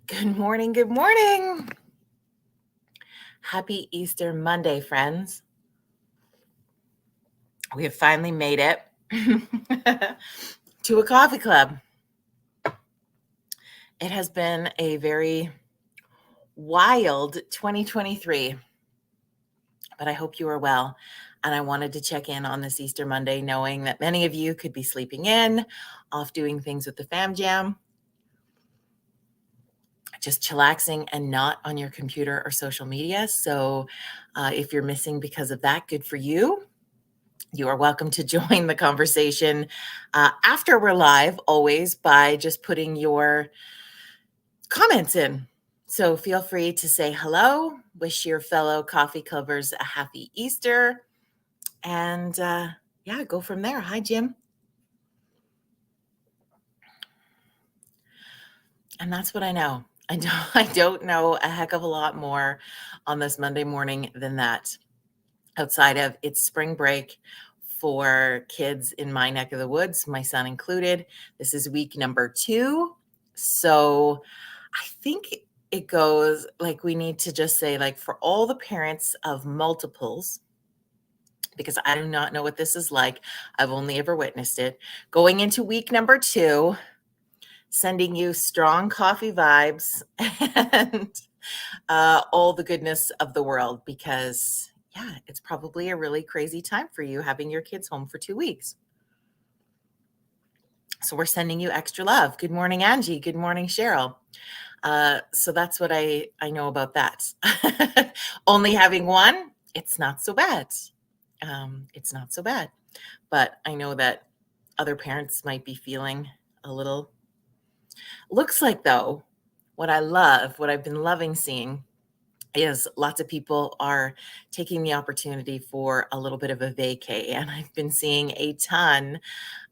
Good morning. Good morning. Happy Easter Monday, friends. We have finally made it to a coffee club. It has been a very wild 2023, but I hope you are well. And I wanted to check in on this Easter Monday, knowing that many of you could be sleeping in, off doing things with the fam jam, just chillaxing and not on your computer or social media. So if you're missing because of that, good for you. You are welcome to join the conversation after we're live, always by just putting your comments in. So feel free to say hello, wish your fellow coffee clubbers a happy Easter, and yeah, go from there. Hi, Jim. And that's what I know. I don't know a heck of a lot more on this Monday morning than that, outside of it's spring break for kids in my neck of the woods, my son included. This is week number 2. So I think it goes like we need to just say, like, for all the parents of multiples, because I do not know what this is like. I've only ever witnessed it. Going into week number 2, sending you strong coffee vibes and all the goodness of the world, because yeah, it's probably a really crazy time for you having your kids home for 2 weeks. So we're sending you extra love. Good morning, Angie. Good morning, Cheryl. So that's what I know about that. Only having one, it's not so bad. It's not so bad. But I know that other parents might be feeling a little. Looks like, though, what I've been loving seeing is lots of people are taking the opportunity for a little bit of a vacay. And I've been seeing a ton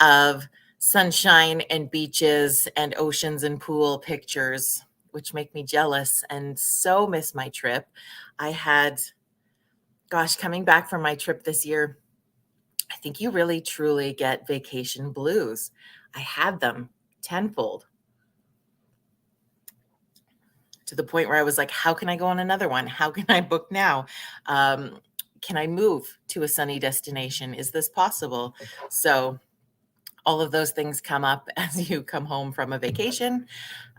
of sunshine and beaches and oceans and pool pictures, which make me jealous and so miss my trip. I had, gosh, coming back from my trip this year, I think you really truly get vacation blues. I had them tenfold, to the point where I was like, how can I go on another one? How can I book now? Can I move to a sunny destination? Is this possible? So all of those things come up as you come home from a vacation.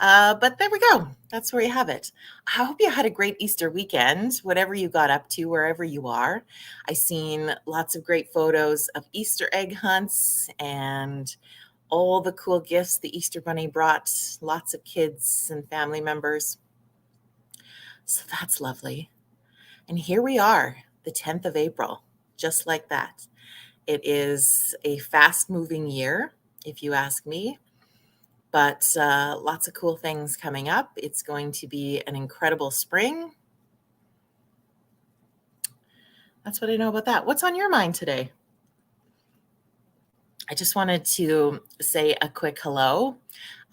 But there we go. That's where you have it. I hope you had a great Easter weekend, whatever you got up to, wherever you are. I seen lots of great photos of Easter egg hunts and all the cool gifts the Easter Bunny brought lots of kids and family members. So that's lovely. And here we are, the 10th of April, just like that. It is a fast moving year, if you ask me, but lots of cool things coming up. It's going to be an incredible spring. That's what I know about that. What's on your mind today? I just wanted to say a quick hello.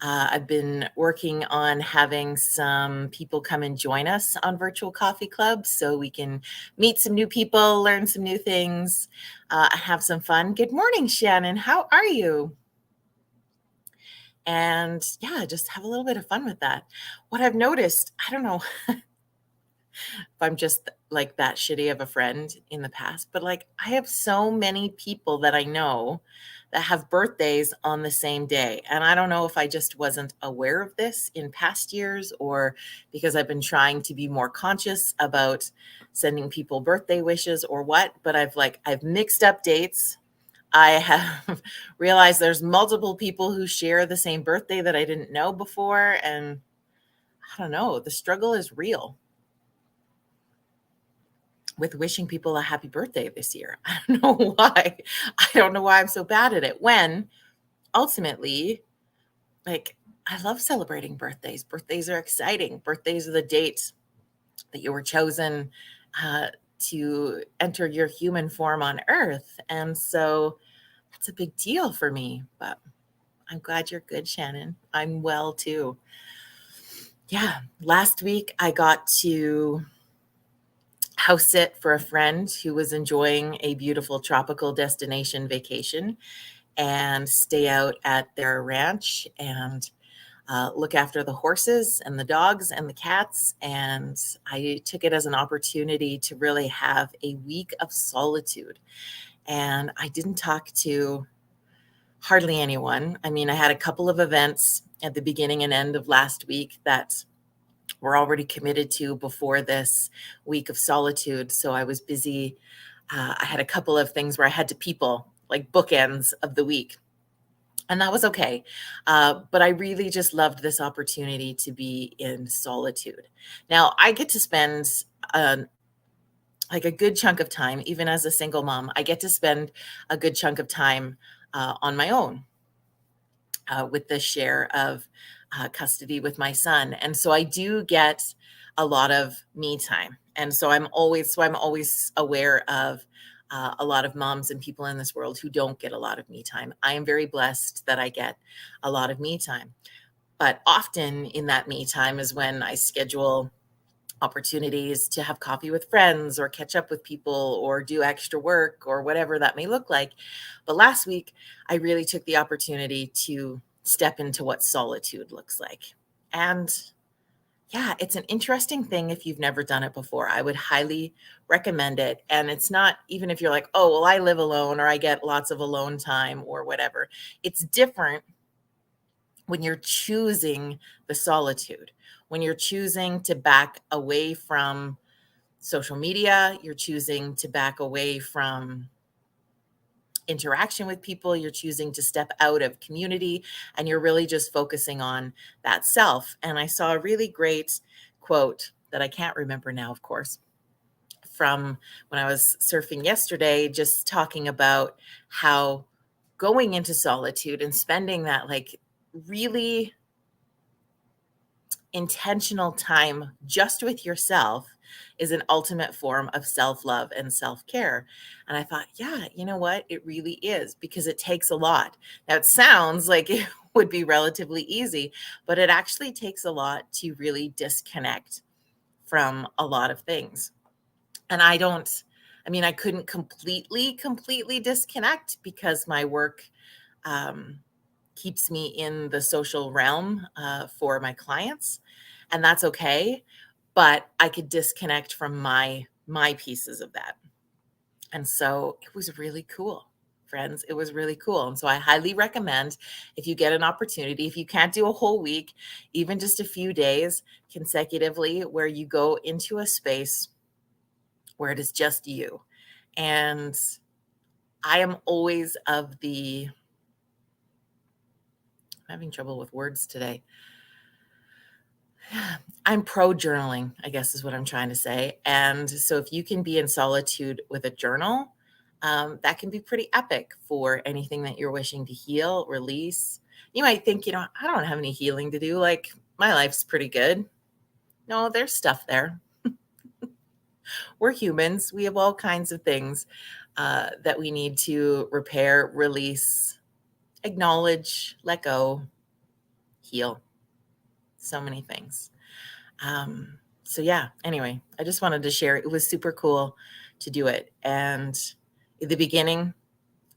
I've been working on having some people come and join us on Virtual Coffee Club so we can meet some new people, learn some new things, have some fun. Good morning, Shannon. How are you? And yeah, just have a little bit of fun with that. What I've noticed, I don't know if I'm just like that shitty of a friend in the past, but like I have so many people that I know that have birthdays on the same day. And I don't know if I just wasn't aware of this in past years or because I've been trying to be more conscious about sending people birthday wishes or what, but I've mixed up dates. I have realized there's multiple people who share the same birthday that I didn't know before. And I don't know, the struggle is real with wishing people a happy birthday this year. I don't know why. I don't know why I'm so bad at it. When ultimately, like, I love celebrating birthdays. Birthdays are exciting. Birthdays are the dates that you were chosen uh, to enter your human form on earth. And so that's a big deal for me. But I'm glad you're good, Shannon. I'm well too. Yeah. Last week, I got to house sit for a friend who was enjoying a beautiful tropical destination vacation and stay out at their ranch. And look after the horses and the dogs and the cats. And I took it as an opportunity to really have a week of solitude. And I didn't talk to hardly anyone. I mean, I had a couple of events at the beginning and end of last week that were already committed to before this week of solitude. So I was busy. I had a couple of things where I had to people, like bookends of the week. And that was okay. But I really just loved this opportunity to be in solitude. Now, I get to spend uh, like a good chunk of time, even as a single mom, I get to spend a good chunk of time on my own with the share of custody with my son. And so I do get a lot of me time. And so I'm always aware of a lot of moms and people in this world who don't get a lot of me time. I am very blessed that I get a lot of me time. But often in that me time is when I schedule opportunities to have coffee with friends or catch up with people or do extra work or whatever that may look like. But last week, I really took the opportunity to step into what solitude looks like. And yeah, it's an interesting thing if you've never done it before. I would highly recommend it. And it's not even if you're like, oh, well, I live alone or I get lots of alone time or whatever. It's different when you're choosing the solitude, when you're choosing to back away from social media, you're choosing to back away from interaction with people, you're choosing to step out of community, and you're really just focusing on that self. And I saw a really great quote that I can't remember now, of course, from when I was surfing yesterday, just talking about how going into solitude and spending that like really intentional time just with yourself is an ultimate form of self-love and self-care. And I thought, yeah, you know what? It really is because it takes a lot. Now it sounds like it would be relatively easy, but it actually takes a lot to really disconnect from a lot of things. And I mean, I couldn't completely disconnect because my work um, keeps me in the social realm for my clients, and that's okay. But I could disconnect from my pieces of that, and so it was really cool, friends. It was really cool, and so I highly recommend if you get an opportunity, if you can't do a whole week, even just a few days consecutively, where you go into a space where it is just you. And I am always of the I'm having trouble with words today. I'm pro journaling, I guess is what I'm trying to say. And so if you can be in solitude with a journal, that can be pretty epic for anything that you're wishing to heal, release. You might think, I don't have any healing to do. Like my life's pretty good. No, there's stuff there. We're humans. We have all kinds of things that we need to repair, release, acknowledge, let go, heal. So many things. So yeah, anyway, I just wanted to share. It was super cool to do it. And in the beginning,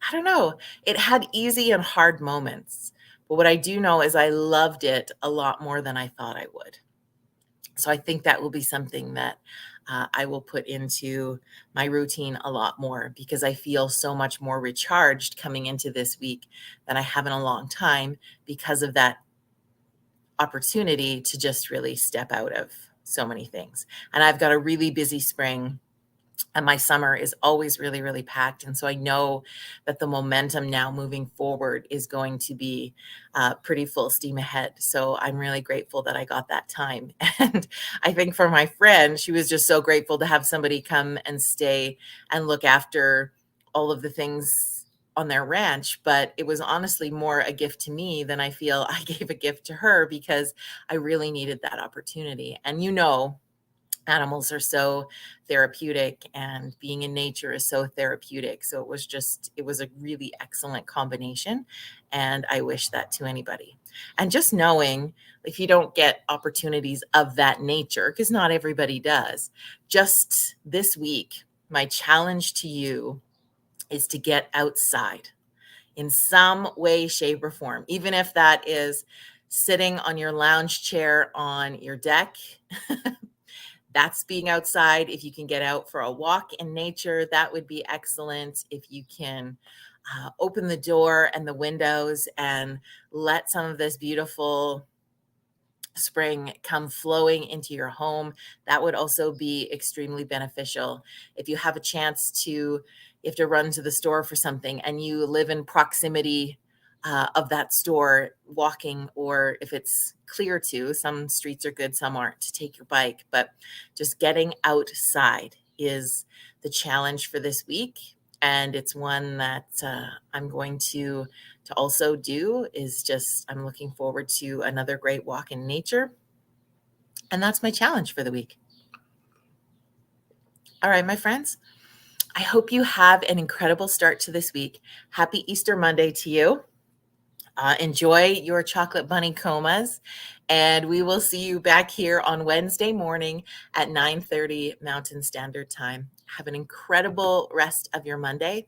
I don't know, it had easy and hard moments. But what I do know is I loved it a lot more than I thought I would. So I think that will be something that I will put into my routine a lot more because I feel so much more recharged coming into this week than I have in a long time because of that opportunity to just really step out of so many things. And I've got a really busy spring and my summer is always really, really packed. And so I know that the momentum now moving forward is going to be pretty full steam ahead. So I'm really grateful that I got that time. And I think for my friend, she was just so grateful to have somebody come and stay and look after all of the things on their ranch. But it was honestly more a gift to me than I feel I gave a gift to her because I really needed that opportunity. And animals are so therapeutic and being in nature is so therapeutic. So it was a really excellent combination. And I wish that to anybody. And just knowing if you don't get opportunities of that nature, because not everybody does, just this week, my challenge to you is to get outside in some way, shape, or form, even if that is sitting on your lounge chair on your deck. That's being outside. If you can get out for a walk in nature, that would be excellent. If you can open the door and the windows and let some of this beautiful spring come flowing into your home, that would also be extremely beneficial. If you have a chance to, you have to run to the store for something and you live in proximity of that store, walking, or if it's clear to, some streets are good, some aren't, to take your bike, but just getting outside is the challenge for this week. And it's one that I'm going to also do, is just, I'm looking forward to another great walk in nature. And that's my challenge for the week. All right, my friends, I hope you have an incredible start to this week. Happy Easter Monday to you. Enjoy your chocolate bunny comas, and we will see you back here on Wednesday morning at 9:30 Mountain Standard Time. Have an incredible rest of your Monday,